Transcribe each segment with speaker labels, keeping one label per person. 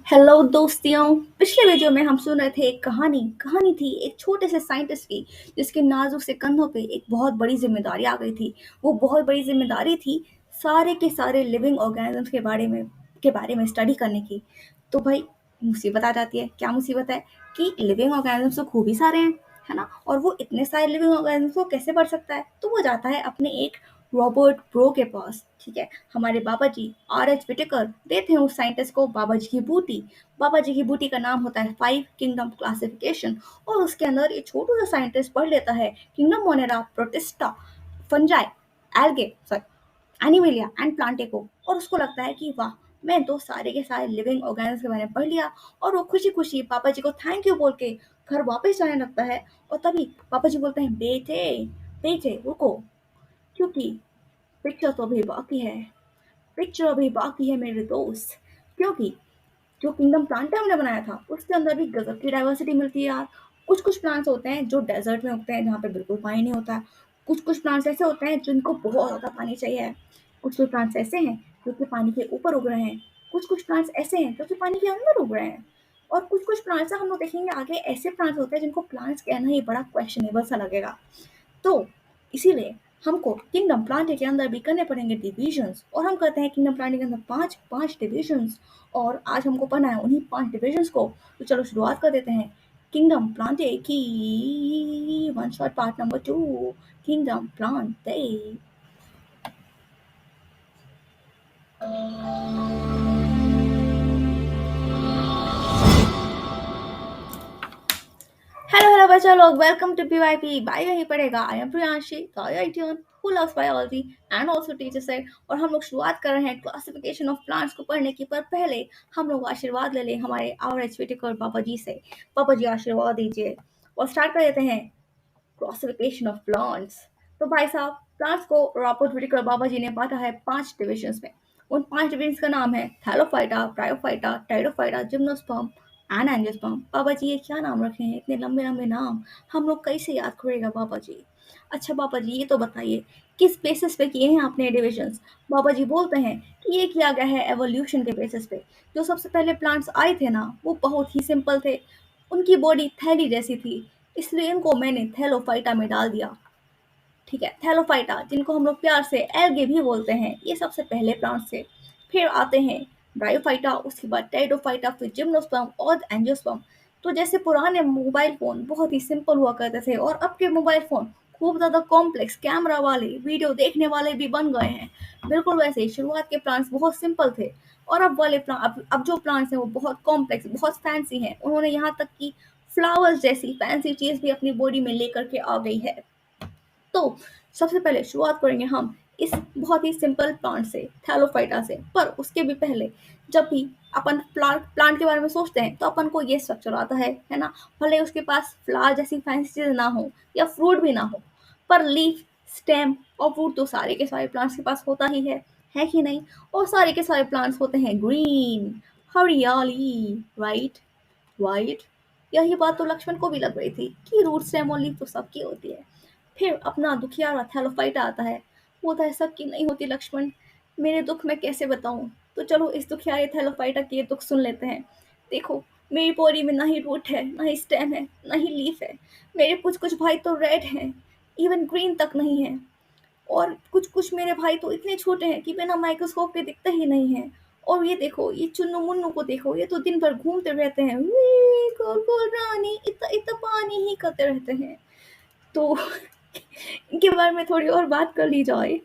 Speaker 1: Hello दोस्तियों। पिछले video में हम सुन रहे थे एक कहानी थी एक छोटे से साइंटिस्ट की जिसके नाजुक से कंधों पे एक बहुत बड़ी जिम्मेदारी आ गई थी। वो बहुत बड़ी जिम्मेदारी थी सारे के सारे लिविंग ऑर्गेनिजम्स के बारे में स्टडी करने की। तो भाई मुसीबत आ जाती है। क्या मुसीबत है कि लिविंग ऑर्गेनिजम्स तो खूब ही सारे हैं, है ना। और वो इतने सारे लिविंग ऑर्गेनिजम्स को कैसे पढ़ सकता है? तो वो जाता है अपने एक रॉबर्ट ब्रो के पास। ठीक है, हमारे बाबा जी R.H. विटेकर देते हैं उस साइंटिस्ट को बाबा जी की बूटी। बाबा जी की बूटी का नाम होता है 5 किंगडम क्लासिफिकेशन। और उसके अंदर ये छोटू सा साइंटिस्ट पढ़ लेता है kingdom Monera, Protista, Fungi, algae, sorry, Animalia and प्लांटेको। और उसको लगता है कि वाह, मैं तो सारे के सारे लिविंग ऑर्गेनिज्म के बारे में पढ़ लिया। और वो खुशी खुशी पापा जी को थैंक यू बोल के घर वापस जाने लगता है। और तभी पापा जी बोलते हैं, बेटे बेटे रुको, क्योंकि पिक्चर तो अभी बाकी है। पिक्चर अभी बाकी है मेरे दोस्त, क्योंकि जो किंगडम प्लांट हमने बनाया था उसके अंदर भी गजब की डाइवर्सिटी मिलती है यार। कुछ कुछ प्लांट्स होते हैं जो डेजर्ट में उगते हैं जहाँ पे बिल्कुल पानी नहीं होता है। कुछ कुछ प्लांट्स ऐसे होते हैं जिनको बहुत ज़्यादा पानी चाहिए है। कुछ कुछ प्लांट्स ऐसे हैं जो कि पानी के ऊपर उग रहे हैं। कुछ कुछ प्लांट्स ऐसे हैं जो कि पानी के अंदर उग रहे हैं। और कुछ कुछ प्लांट्स हम लोग देखेंगे आगे, ऐसे प्लांट्स होते हैं जिनको प्लांट्स कहना ही बड़ा क्वेश्चनेबल सा लगेगा। तो इसीलिए हमको किंगडम प्लांट के अंदर भी करने पड़ेंगे डिविजन्स। और हम कहते हैं किंगडम प्लांट के अंदर पांच पांच डिविजन्स। और आज हमको पढ़ना है उन्हीं 5 डिविजन्स को। तो चलो शुरुआत कर देते हैं किंगडम प्लांटे की one shot part number 2, kingdom Plantae. Hello hello बच्चा लोग, वेलकम टू PYP बाय यहीं पढ़ेगा। I am Priyanshi, the IITian who loves biology and also teachers it. और हम लोग शुरुआत कर रहे हैं क्लासिफिकेशन ऑफ प्लांट्स को पढ़ने की। पर पहले हम लोग आशीर्वाद ले लें हमारे R.H. विटेकर बाबा जी से। बाबा जी आशीर्वाद दीजिए और स्टार्ट कर देते हैं क्लासिफिकेशन ऑफ प्लांट्स। तो भाई साहब, प्लांट्स को रॉबर्ट विटेकर बाबा जी ने बांटा है 5 डिविजन्स में। उन 5 डिविजन्स का नाम है Thallophyta, Bryophyta, Pteridophyta, gymnosperm and angiosperm. बाबा जी ये क्या नाम रखे हैं, इतने लंबे लंबे नाम, हम लोग कैसे याद करेगा बाबा जी? अच्छा बाबा जी ये तो बताइए किस बेसिस पे किए हैं आपने डिविजन्स? बाबा जी बोलते हैं कि ये किया गया है एवोल्यूशन के बेसिस पे। जो सबसे पहले प्लांट्स आए थे ना वो बहुत ही सिंपल थे। उनकी बॉडी थैली जैसी थी, इसलिए इनको मैंने थैलोफाइटा में डाल दिया। ठीक है, थैलोफाइटा जिनको हम लोग प्यार से एल्गे भी बोलते हैं, ये सबसे पहले प्लांट्स थे। फिर आते हैं ब्रायोफाइटा, उसके बाद टेरिडोफाइटा, फिर जिम्नोस्पर्म और एंजियोस्पर्म। तो जैसे पुराने मोबाइल फ़ोन बहुत ही सिंपल हुआ करते थे और अब के मोबाइल फ़ोन खूब ज़्यादा कॉम्प्लेक्स कैमरा वाले, वीडियो देखने वाले भी बन गए हैं, बिल्कुल वैसे ही शुरुआत के प्लांट्स बहुत सिंपल थे। और अब वाले अब जो प्लांट्स हैं वो बहुत कॉम्प्लेक्स, बहुत फैंसी हैं। उन्होंने यहाँ तक कि फ्लावर्स जैसी फैंसी चीज़ भी अपनी बॉडी में लेकर के आ गई है। तो सबसे पहले शुरुआत करेंगे हम इस बहुत ही सिंपल प्लांट से, थैलोफाइटा से। पर उसके भी पहले जब भी अपन प्लांट के बारे में सोचते हैं तो अपन को ये स्ट्रक्चर आता है ना। भले उसके पास फ्लावर जैसी फैंसी चीज़ ना हो या फ्रूट भी ना हो, पर लीफ, स्टेम और फ्रूट तो सारे के सारे प्लांट्स के पास होता ही है कि नहीं? और सारे के सारे प्लांट्स होते हैं ग्रीन, हरियाली, राइट, वाइट। यही बात तो लक्ष्मण को भी लग रही थी कि रूट स्टेम और लीफ तो सबकी होती है। फिर अपना दुखियारा थैलोफाइटा आता है। बोलता है सबकी नहीं होती लक्ष्मण, मेरे दुख मैं कैसे बताऊं? तो चलो इस दुखियारे थैलोफाइटा के दुख सुन लेते हैं। देखो, मेरी बॉडी में ना ही रूट है, ना ही स्टेम है, ना ही लीफ है। मेरे कुछ कुछ भाई तो रेड हैं, इवन ग्रीन तक नहीं है। और कुछ कुछ मेरे भाई तो इतने छोटे हैं कि बिना माइक्रोस्कोप के दिखते ही नहीं है। और ये देखो, ये चुन्नू मुन्नू को देखो, ये तो दिन भर घूमते रहते हैं, "वी, गोल गोल रानी, इतना इतना पानी ही करते रहते हैं।" तो इनके बारे में थोड़ी और बात कर ली जाए।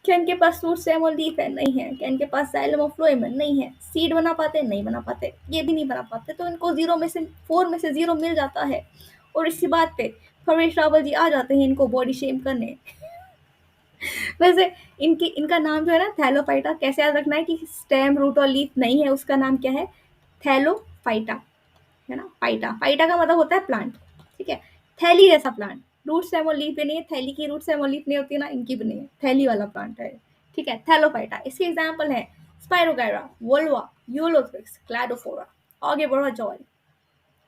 Speaker 1: क्या इनके पास रूट स्टेम और लीफ है? नहीं है। क्या इनके पास जाइलम और फ्लोएम है? नहीं है। सीड बना पाते? नहीं बना पाते। ये भी नहीं बना पाते। तो इनको 4 में से 0 मिल जाता है। और इसी बात पे परेश रावल जी आ जाते हैं इनको बॉडी शेम करने। वैसे इनका नाम जो है ना थैलोफाइटा, कैसे याद रखना है कि स्टेम, रूट और लीफ नहीं है, उसका नाम क्या है? थैलोफाइटा, है ना। फाइटा, फाइटा का मतलब होता है प्लांट। ठीक है, थैली जैसा प्लांट। रूट स्टेम और लीफ भी नहीं है, थैली की रूट स्टेम और लीफ नहीं होती ना, इनकी भी नहीं है, थैली वाला प्लांट है। ठीक है, थैलोफाइटा। इसके एग्जाम्पल है स्पाइरोगायरा, वोल्वा, यूलोथ्रिक्स, क्लैडोफोरा। आगे बढ़ो जॉय।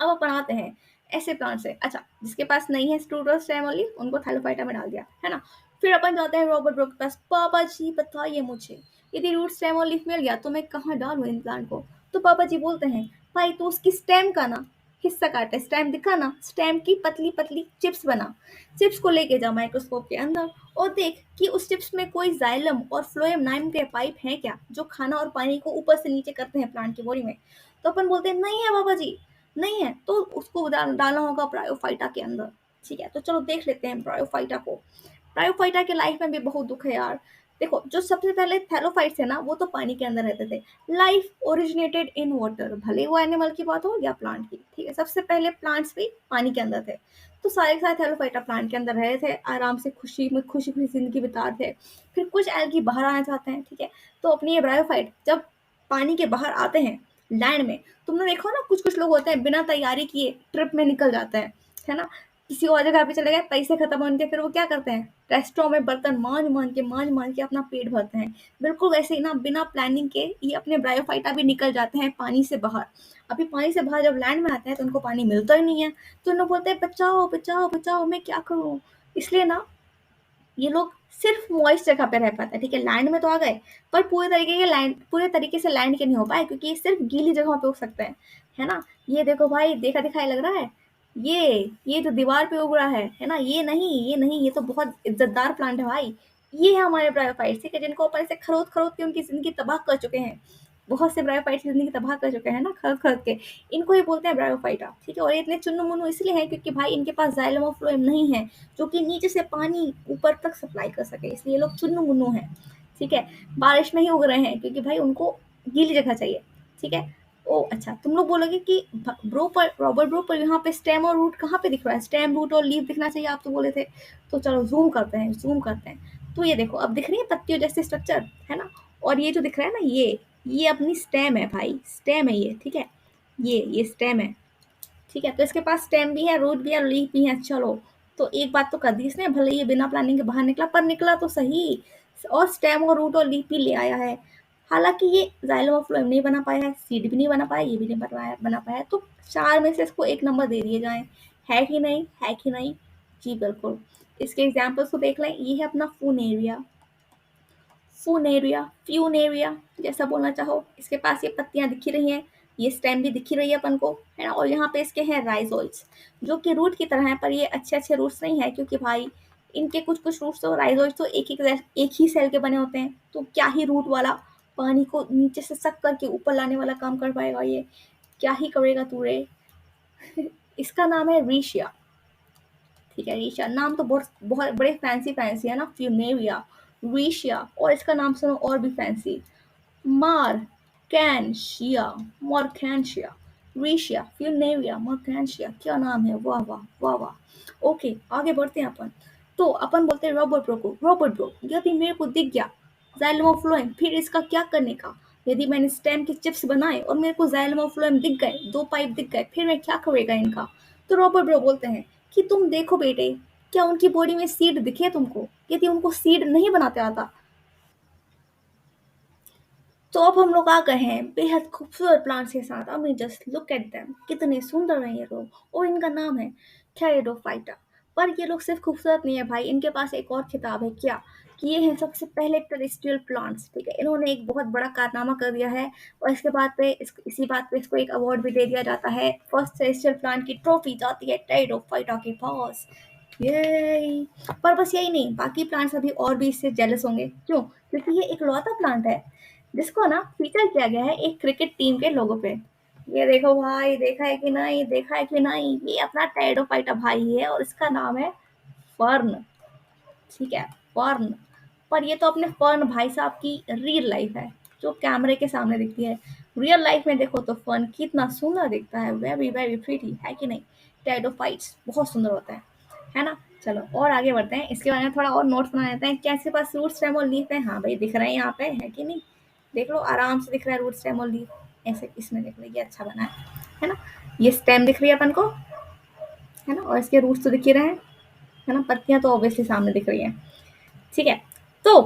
Speaker 1: अब अपन आते हैं ऐसे प्लांट से, अच्छा जिसके पास नहीं है रूट और स्टेम और लीफ, उनको थैलोफाइटा में डाल दिया, है ना। फिर अपन जाते हैं रॉबर्ट ब्रोक के पास। पापा जी बताइए मुझे, यदि रूट स्टेम और लीफ मिल गया तो मैं कहाँ डालूं इन प्लांट को? तो पापा जी बोलते हैं, भाई तो उसकी स्टेम का ना हिस्सा काटे, स्टेम दिखा ना, स्टेम की पतली पतली चिप्स बना, चिप्स को लेके जा माइक्रोस्कोप के अंदर और देख कि उस चिप्स में कोई जाइलम और फ्लोएम नाम के पाइप हैं क्या, जो खाना और पानी को ऊपर से नीचे करते हैं प्लांट की बॉडी में। तो अपन बोलते हैं नहीं है पापा जी, नहीं है, तो उसको डालना होगा ब्रायोफाइटा के अंदर। ठीक है, तो चलो देख लेते हैं ब्रायोफाइटा को। ब्रायोफाइटा के लाइफ में भी बहुत दुख है यार। देखो, जो सबसे पहले थैलोफाइट्स है ना, वो तो पानी के अंदर रहते थे। लाइफ ओरिजिनेटेड इन वाटर, भले वो एनिमल की बात हो या प्लांट की। ठीक है, सबसे पहले प्लांट्स भी पानी के अंदर थे, तो सारे के सारे थैलोफाइटा प्लांट के अंदर रहे थे, आराम से खुशी में खुशी खुशी जिंदगी बिता रहे थे। फिर कुछ एल्गी बाहर आना चाहते हैं, ठीक है, तो अपनी ये ब्रायोफाइट जब पानी के बाहर आते हैं लैंड में, तुमने देखो ना कुछ कुछ लोग होते हैं बिना तैयारी किए ट्रिप में निकल जाते हैं, है ना, किसी और जगह पे चले गए, पैसे खत्म हो उनके, फिर वो क्या करते हैं, रेस्टोरेंट में बर्तन मांज मांज के अपना पेट भरते हैं। बिल्कुल वैसे ही ना, बिना प्लानिंग के ये अपने ब्रायोफाइटा भी निकल जाते हैं पानी से बाहर। अभी पानी से बाहर जब लैंड में आते हैं तो उनको पानी मिलता ही नहीं है, तो उन लोग बोलते हैं बचाओ बचाओ बचाओ, मैं क्या करूँ। इसलिए ना ये लोग सिर्फ मॉइस्ट जगह पे रह पाते हैं। ठीक है, लैंड में तो आ गए, पर पूरे तरीके से लैंड के नहीं हो पाए, क्योंकि ये सिर्फ गीली जगहों पे उग सकते हैं, है ना। ये देखो भाई, देखा दिखाई लग रहा है, ये जो दीवार पे उग रहा है ना, ये नहीं, ये तो बहुत इज्जतदार प्लांट है भाई। ये है हमारे ब्रायोफाइट्स, ठीक है, जिनको अपन ऐसे खरोद खरोद के उनकी जिंदगी तबाह कर चुके हैं। बहुत से ब्रायोफाइट्स की जिंदगी तबाह कर चुके हैं ना, खरोद खरोद के। इनको ही बोलते हैं ब्रायोफाइटा। ठीक है, और ये इतने चुन्नू मुन्नू इसलिए है क्योंकि भाई इनके पास जाइलम और फ्लोएम नहीं है, जो कि नीचे से पानी ऊपर तक सप्लाई कर सके, इसलिए ये लोग चुन्नू मुन्नू हैं। ठीक है, बारिश में ही उग रहे हैं क्योंकि भाई उनको गीली जगह चाहिए। ठीक है। ओ अच्छा, तुम लोग बोलोगे कि ब्रो पर रॉबर्ट ब्रो पर यहाँ पे स्टेम और रूट कहाँ पे दिख रहा है, स्टेम रूट और लीफ दिखना चाहिए, आप तो बोले थे। तो चलो जूम करते हैं। तो ये देखो, अब दिख रही है पत्तियों जैसे स्ट्रक्चर, है ना। और ये जो दिख रहा है ना, ये अपनी स्टेम है भाई, स्टेम है ये। ठीक है, ये स्टेम है। ठीक है, तो इसके पास स्टेम भी है, रूट भी है, लीफ भी है। चलो, तो एक बात तो कर दी इसने, भले ये बिना प्लानिंग के बाहर निकला, पर निकला तो सही, और स्टेम और रूट और लीफ भी ले आया है। हालांकि ये जाइलम और फ्लोएम नहीं बना पाया है, सीड भी नहीं बना पाया, ये भी नहीं बना पाया, तो 4 में से इसको 1 नंबर दे दिए जाएं। है कि नहीं, है कि नहीं। जी बिल्कुल। इसके एग्जाम्पल्स को देख लें, ये है अपना फूनेरिया, फ्यूनेरिया जैसा बोलना चाहो। इसके पास ये पत्तियां दिखी रही हैं, ये स्टेम भी दिखी रही है अपन को, है ना। और यहाँ पे इसके हैं राइजोइड्स, जो कि रूट की तरह है, पर ये अच्छे अच्छे रूट्स नहीं है, क्योंकि भाई इनके कुछ कुछ रूट्स तो, राइजोइड्स तो एक ही सेल के बने होते हैं, तो क्या ही रूट वाला पानी को नीचे से सक करके ऊपर लाने वाला काम कर पाएगा ये, क्या ही करेगा तू रे। इसका नाम है रीशिया। ठीक है, रीशिया नाम तो बहुत बहुत बड़े फैंसी फैंसी है ना, फ्यूनेरिया, रीशिया, और इसका नाम सुनो और भी फैंसी, मार्कैंशिया, मॉर्कैंशिया, रीशिया, फ्यूनेरिया, मॉर्कैंशिया, क्या नाम है, वाह वाह वाह वाह। ओके, आगे बढ़ते हैं अपन। तो अपन बोलते हैं रॉबर्ट ब्रो को, रॉबर्ट ब्रो, यदि मेरे को दिख गया जाइलम ऑफ फ्लोएम, फिर इसका क्या करने का। यदि मैंने स्टेम के चिप्स बनाए और मेरे को जाइलम ऑफ फ्लोएम दिख गए, 2 पाइप दिख गए, फिर मैं क्या करेगा इनका। तो रॉबर्ट ब्रो बोलते हैं कि तुम देखो बेटे, क्या उनकी बॉडी में सीड दिखे तुमको। यदि उनको सीड नहीं बनाते आता, तो अब हम लोग आ गए हैं बेहद खूबसूरत प्लांट्स के साथ। I mean just look at them, कितने सुंदर हैं ये लोग, और इनका नाम है थेरिडोफाइटा। पर ये लोग सिर्फ खूबसूरत नहीं है भाई, इनके पास एक और खिताब है, क्या कि ये हैं सबसे पहले टेरेस्ट्रियल प्लांट्स। ठीक है, इन्होंने एक बहुत बड़ा कारनामा कर दिया है, और इसके बाद पे इसी बात पे इसको एक अवार्ड भी दे दिया जाता है। फर्स्ट टेरेस्ट्रियल प्लांट की ट्रॉफी जाती है टेरिडोफाइटा के पास। ये, पर बस यही नहीं, बाकी प्लांट्स अभी और भी इससे जेलस होंगे। क्यों? क्योंकि ये एक लौता प्लांट है जिसको ना फीचर किया गया है एक क्रिकेट टीम के लोगो पे। ये देखो भाई, देखा है कि नहीं, देखा है कि नहीं, ये अपना टेरिडोफाइटा भाई है, और इसका नाम है फर्न। ठीक है, फर्न। पर ये तो अपने फर्न भाई साहब की रियल लाइफ है, जो कैमरे के सामने दिखती है। रियल लाइफ में देखो तो फर्न कितना सुंदर दिखता है, वेरी वेरी प्रीटी, है कि नहीं। टेरिडोफाइट्स बहुत सुंदर होता है ना। चलो और आगे बढ़ते हैं, इसके बारे में थोड़ा और नोट्स बना लेते हैं। क्या इसके पास रूट स्टेम और लीफ है, हाँ भाई दिख रहे हैं यहाँ पे, है कि नहीं। देख लो, आराम से दिख रहा है रूट स्टेम और लीफ, ऐसे इसमें देख लो, ये अच्छा बना है ना। ये स्टेम दिख रही है अपन को, है ना, और इसके रूट्स तो दिख ही रहे हैं, है ना, पत्तियां तो ऑब्वियसली सामने दिख रही हैं। ठीक है, तो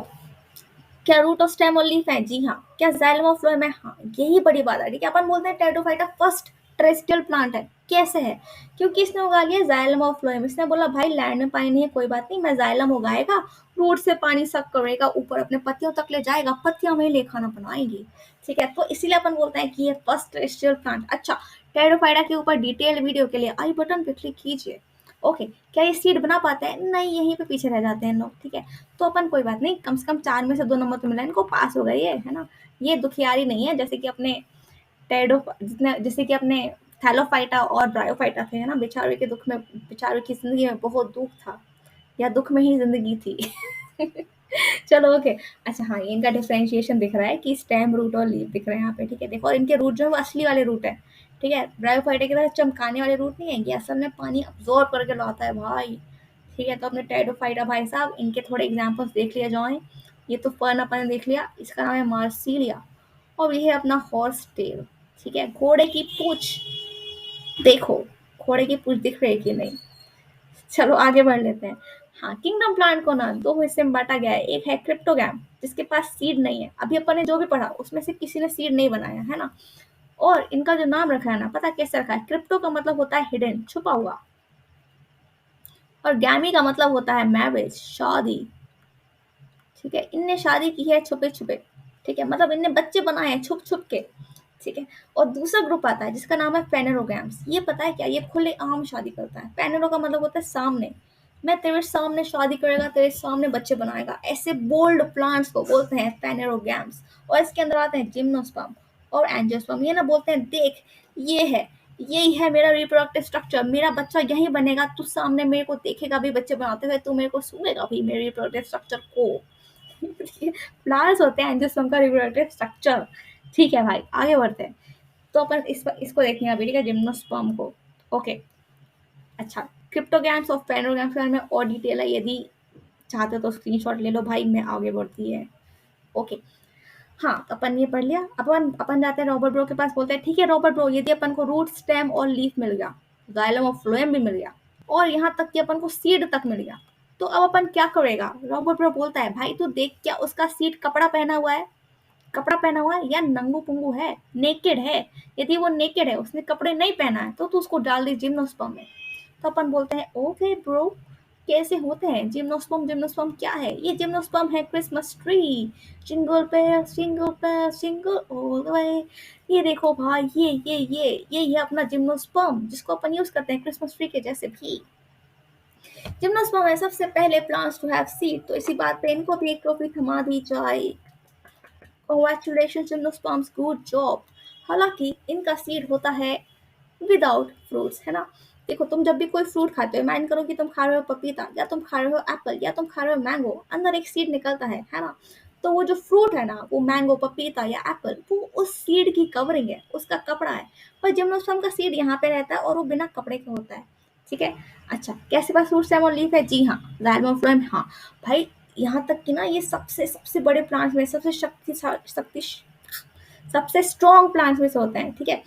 Speaker 1: क्या रूट और स्टेम और लीफ है, जी हाँ। क्या जाइलम और फ्लोएम है, हाँ, यही बड़ी बात है। ठीक है, अपन बोलते हैं टेरिडोफाइटा फर्स्ट टेरेस्ट्रियल प्लांट है। कैसे है? क्योंकि इसने उगा लिया जाइलम और फ्लोएम। इसने बोला भाई लैंड में पानी नहीं है, कोई बात नहीं, मैं जाइलम उगाएगा रूट से पानी सक करेगा, ऊपर अपने पत्तियों तक ले जाएगा, पत्तियां में ले खाना बनाएंगी। ठीक है, तो इसीलिए अपन बोलते हैं कि ये फर्स्ट टेरेस्ट्रियल प्लांट। अच्छा, टेरोफाइटा के ऊपर डिटेल वीडियो के लिए आई बटन पे क्लिक कीजिए। ओके, क्या ये सीड बना पाते हैं? नहीं, यहीं पे पीछे रह जाते हैं लोग। ठीक है, तो अपन कोई बात नहीं, कम से कम 4 में से 2 नंबर तो मिला, इनको पास हो गए ये, है ना। ये दुखियारी नहीं है जैसे कि अपने टेडो जितने, जैसे कि अपने थैलोफाइटा और ब्रायोफाइटा थे, है ना। बेचारे के दुख में, बेचारे की जिंदगी में बहुत दुख था, या दुख में ही जिंदगी थी। चलो ओके। अच्छा हाँ, ये इनका डिफरेंशिएशन दिख रहा है कि स्टेम रूट और लीफ दिख रहे हैं यहाँ पे। ठीक है, देखो, और इनके रूट जो है वो असली वाले रूट है। ठीक है, ब्रायोफाइटा की तरह चमकाने वाले रूट नहीं है, ये असल में पानी अब्जॉर्ब करके लाता है भाई। ठीक है, तो अपने टेडोफाइटा भाई साहब, इनके थोड़े एग्जाम्पल्स देख लिया जाए। ये तो फर्न अपन ने देख लिया, इसका नाम है मार्सिलिया, और ये है अपना हॉर्स टेल। ठीक है, घोड़े की पूछ देखो, घोड़े की पूछ दिख रही है कि नहीं। चलो आगे बढ़ लेते हैं। हाँ, किंगडम प्लांट को ना 2 हिस्से में बांटा गया है। एक है क्रिप्टोगैम, जिसके पास सीड नहीं है। अभी अपन ने जो भी पढ़ा उसमें से किसी ने सीड नहीं बनाया, है ना। और इनका जो नाम रखा है ना, पता कैसे रखा है? क्रिप्टो का मतलब होता है हिडन, छुपा हुआ, और गैमी का मतलब होता है मैरिज, शादी। ठीक है, इनने शादी की है छुपे छुपे। ठीक है, मतलब इनने बच्चे बनाए हैं छुप छुप के। ठीक है, और दूसरा ग्रुप आता है जिसका नाम है फेनेरोगैम्स। ये पता है क्या? ये खुले आम शादी करता है। फेनेरो का मतलब होता है सामने, मैं तेरे सामने शादी करेगा, तेरे सामने बच्चे बनाएगा। ऐसे बोल्ड प्लांट्स को बोलते हैं फेनेरोगैम्स। और इसके अंदर आते हैं जिम्नोस्पर्म और एंजियोस्पर्म। ये ना बोलते हैं, देख ये है, यही है मेरा रिप्रोडक्टिव स्ट्रक्चर, मेरा बच्चा यही बनेगा, तू सामने मेरे को देखेगा भी बच्चे बनाते हुए, तू मेरे को सुनेगा भी मेरे रिप्रोडक्टिव स्ट्रक्चर को। फ्लावर्स होते हैं एंजियोस्पर्म का रिप्रोडक्टिव स्ट्रक्चर। ठीक है भाई, आगे बढ़ते हैं। तो अपन इसको देखेंगे अभी। ठीक है, जिम्नोस्पर्म को। ओके। अच्छा, क्रिप्टोगैम्स और फेनोगैम्स के बारे में और डिटेल है, यदि चाहते हो तो स्क्रीनशॉट ले लो भाई, मैं आगे बढ़ती है। ओके। हाँ, तो अपन ये पढ़ लिया। अपन अपन जाते हैं रॉबर्ट ब्रो के पास, बोलते हैं ठीक है रॉबर्ट ब्रो, यदि अपन को रूट, स्टेम और लीफ मिल गया, जाइलम और फ्लोएम भी मिल गया, और यहाँ तक कि अपन को सीड तक मिल गया, तो अब अपन क्या करेगा? रॉबर्ट ब्रो बोलता है, भाई तू देख, क्या उसका सीड कपड़ा पहना हुआ है? कपड़ा पहना हुआ है या नंगू पुंगू है, नेकेड है? यदि वो नेकेड है, उसने कपड़े नहीं पहना है, तो तू उसको डाल दे जिम्नोस्पर्म में। तो अपन बोलते हैं ओके ब्रो, कैसे होते हैं जिम्नोस्पर्म? जिम्नोस्पर्म क्या है? ये जिम्नोस्पर्म है क्रिसमस ट्री, जिंगल पे सिंगल ऑल द वे। ये देखो भाई, ये है अपना जिम्नोस्पर्म, जिसको अपन यूज करते हैं क्रिसमस ट्री के जैसे भी। जिम्नोस्पर्म है सबसे पहले प्लांट्स टू हैव सीड, तो इसी बात पे इनको भी एक ट्रॉफी थमा दी जाए। Congratulations gymnosperms, good job. हालांकि इनका सीड होता है विदाउट फ्रूट्स, है ना। देखो, तुम जब भी कोई फ्रूट खाते हो, इमेजिन करो कि तुम खा रहे हो पपीता, या तुम खा रहे हो एप्पल, या तुम खा रहे हो मैंगो, अंदर एक सीड निकलता है ना। तो वो जो फ्रूट है ना, वो मैंगो, पपीता या एप्पल, वो उस सीड की कवरिंग है, उसका कपड़ा है। पर जिम्नोस्पर्म का सीड यहाँ पे रहता है, और वो बिना कपड़े का होता है। ठीक है। अच्छा, कैसे पास फ्रूट स्टेम और लीफ है? जी हाँ, जाइलम और फ्लोएम। हाँ भाई, यहाँ तक कि ना ये सबसे सबसे बड़े प्लांट्स में, सबसे शक्ति सबसे स्ट्रॉन्ग प्लांट्स में से होते हैं। ठीक है,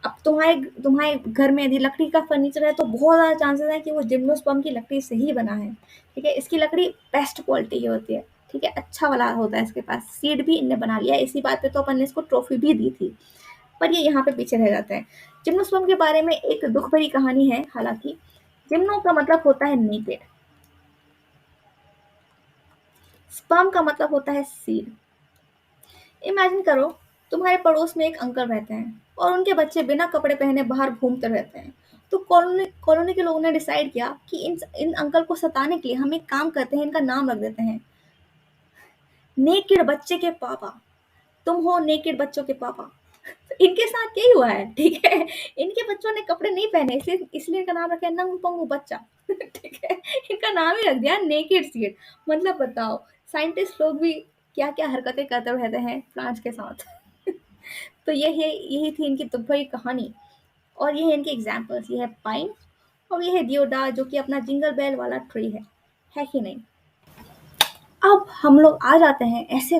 Speaker 1: अब तुम्हारे तुम्हारे घर में यदि लकड़ी का फर्नीचर है, तो बहुत ज़्यादा चांसेस है कि वो जिम्नोस्पर्म की लकड़ी से ही बना है। ठीक है, इसकी लकड़ी बेस्ट क्वालिटी की होती है। ठीक है, अच्छा वाला होता है इसके पास। सीड भी इनने बना लिया, इसी बात पे तो अपन ने इसको ट्रॉफी भी दी थी, पर ये यहाँ पे पीछे रह जाते हैं। जिम्नोस्पर्म के बारे में एक दुख भरी कहानी है। हालांकि जिम्नो का मतलब होता है नेकेड, स्पर्म का मतलब होता है सीड। इमेजिन करो, तुम्हारे पड़ोस में एक अंकल रहते हैं, और उनके बच्चे बिना कपड़े पहने बाहर घूमते रहते हैं। तो कॉलोनी के लोगों ने डिसाइड किया कि इन इन अंकल को सताने के लिए हम एक काम करते हैं, इनका नाम रख देते हैं नेकेड बच्चे के पापा। तुम हो नेकेड बच्चों के पापा। तो इनके साथ यही हुआ है। ठीक है, इनके बच्चों ने कपड़े नहीं पहने, इसलिए इसलिए इनका नाम रखा है नंगू पंगू बच्चा। ठीक है, इनका नाम ही रख दिया नेकेड सीड। मतलब बताओ, साइंटिस्ट लोग भी क्या क्या हरकतें करते रहते हैं प्लांट्स के साथ। तो यही थी इनकी दुखभरी कहानी, और ये है इनके एग्जाम्पल्स। ये है पाइन, और ये है दियोडार, जो कि अपना जिंगल बेल वाला ट्री है कि नहीं। अब हम लोग आ जाते हैं ऐसे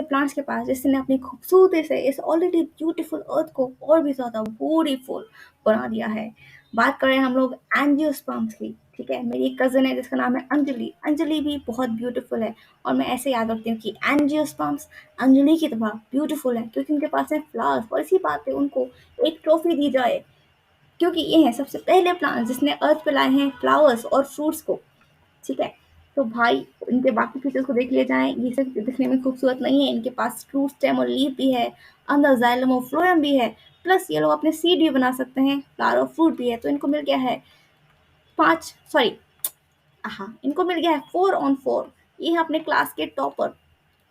Speaker 1: प्लांट्स के पास जिसने अपनी खूबसूरती से इस ऑलरेडी ब्यूटीफुल अर्थ को और भी ज़्यादा ब्यूटीफुल बना दिया है। बात करें हम लोग एंजियोस्पर्म्स की। ठीक है, मेरी एक कज़न है जिसका नाम है अंजलि। अंजलि भी बहुत ब्यूटीफुल है, और मैं ऐसे याद रखती हूँ कि एंजियोस्पर्म्स अंजलि की तरह ब्यूटीफुल है, क्योंकि उनके पास है फ्लावर्स, और इसी बात पे उनको एक ट्रॉफी दी जाए, क्योंकि ये है सबसे पहले प्लांट जिसने अर्थ पे लाए हैं फ्लावर्स और फ्रूट्स को। ठीक है, तो भाई इनके बाकी फीचर्स को देख लिए जाएँ, ये सिर्फ़ दिखने में खूबसूरत नहीं है, इनके पास रूट, स्टेम और लीफ भी है, अंदर जाइलम और फ्लोएम भी है, प्लस ये लोग अपने सीड भी बना सकते हैं, फ्लावर और फ्रूट भी है, तो इनको मिल गया है 5 सॉरी हाँ, इनको मिल गया है 4 ऑन 4। ये है अपने क्लास के टॉपर,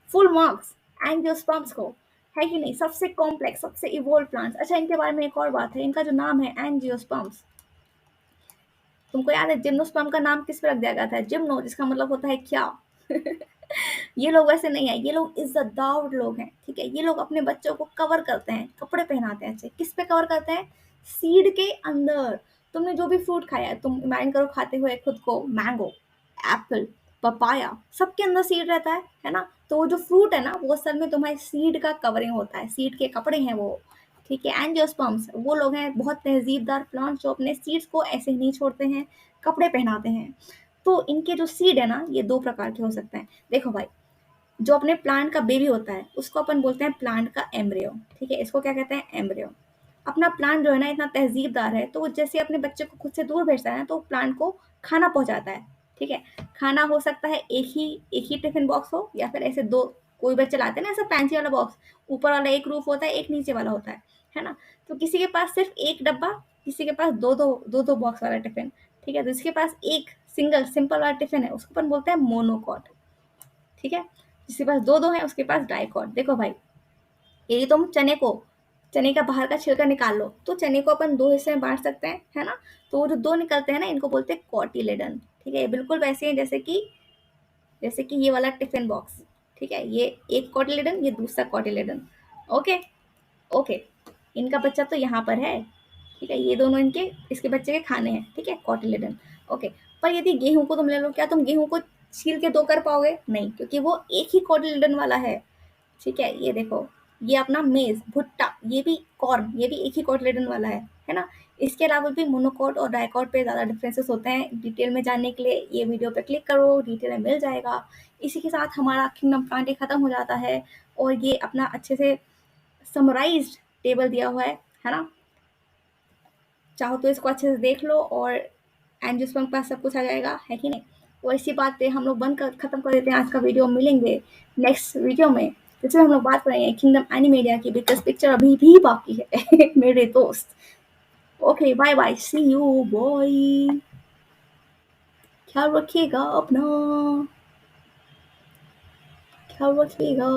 Speaker 1: फुल मार्क्स एंजियोस्पर्म्स को, है कि नहीं? सबसे कॉम्प्लेक्स, सबसे इवोल्व प्लांट्स। अच्छा, इनके बारे में एक और बात है, इनका जो नाम है एंजियोस्पर्म्स, तुमको याद है जिम्नोस्पर्म का नाम किस पे रख दिया गया था? जिम्नो, जिसका मतलब होता है क्या। ये लोग वैसे नहीं है, ये लोग इज्जतदार लोग हैं, ठीक है? ये लोग अपने बच्चों को कवर करते हैं, कपड़े पहनाते हैं। अच्छे किस पे कवर करते हैं? सीड के अंदर। तुमने जो भी फ्रूट खाया है, तुम इमेजिन करो खाते हुए खुद को, मैंगो, एप्पल, पपाया, सबके अंदर सीड रहता है ना? तो वो जो फ्रूट है ना, वो असल में तुम्हारे सीड का कवरिंग होता है, सीड के कपड़े हैं वो, ठीक है? एंजियोस्पर्म्स वो लोग हैं बहुत तहजीबदार प्लांट्स जो अपने सीड्स को ऐसे ही नहीं छोड़ते हैं, कपड़े पहनाते हैं। तो इनके जो सीड है ना, ये दो प्रकार के हो सकते हैं। देखो भाई, जो अपने प्लांट का बेबी होता है उसको अपन बोलते हैं प्लांट का एम्ब्रियो, ठीक है? इसको क्या कहते हैं? एम्ब्रियो। अपना प्लांट जो है ना इतना तहजीबदार है, तो वो जैसे अपने बच्चे को खुद से दूर भेजता है ना, तो प्लांट को खाना पहुंचाता है, ठीक है? खाना हो सकता है एक ही टिफिन बॉक्स हो, या फिर ऐसे दो, कोई बच्चे लाते हैं ना ऐसा फैंसी वाला बॉक्स, ऊपर वाला एक रूफ होता है, एक नीचे वाला होता है ना? तो किसी के पास सिर्फ एक डब्बा, किसी के पास दो दो बॉक्स वाला टिफिन, ठीक है? तो जिसके पास एक सिंगल सिंपल वाला टिफिन है उसको अपन बोलते हैं मोनोकॉट, ठीक है? जिसके पास दो दो है उसके पास डाइकॉट। देखो भाई, यदि तुम चने का बाहर का छिलका निकाल लो, तो चने को अपन दो हिस्से में बांट सकते हैं, है ना? तो वो जो दो निकलते हैं ना, इनको बोलते हैं कॉटिलेडन, ठीक है? ये बिल्कुल वैसे हैं जैसे कि ये वाला टिफिन बॉक्स, ठीक है? ये एक कॉटिलेडन, ये दूसरा कॉटिलेडन। Okay, okay. इनका बच्चा तो यहाँ पर है, ठीक है? ये दोनों इसके बच्चे के खाने हैं, ठीक है? कॉटिलेडन। ओके। पर यदि गेहूं को तुम ले लो, क्या तुम गेहूं को छील के दो कर पाओगे? नहीं, क्योंकि वो एक ही कॉटिलेडन वाला है, ठीक है? ये देखो, ये अपना मेज, भुट्टा, ये भी कॉर्न, ये भी एक ही कॉटिलेडन वाला है ना? इसके अलावा भी मोनोकॉट और डाइकॉट पे ज़्यादा डिफरेंसेस होते हैं। डिटेल में जानने के लिए ये वीडियो पे क्लिक करो, डिटेल में मिल जाएगा। इसी के साथ हमारा किंगडम प्लांट खत्म हो जाता है, और ये अपना अच्छे से समराइज्ड टेबल दिया हुआ है ना? चाहो तो इसको अच्छे से देख लो, और एंजियोस्पर्म के पास सब कुछ आ जाएगा, है कि नहीं? और इसी बात पे हम लोग खत्म कर देते हैं आज का वीडियो। मिलेंगे नेक्स्ट वीडियो में, जिसमें हम लोग बात करेंगे किंगडम एनिमेलिया की, बिकॉज पिक्चर अभी भी बाकी है मेरे दोस्त। Okay, bye bye, see you boy, ख्याल रखिएगा अपना, ख्याल रखिएगा।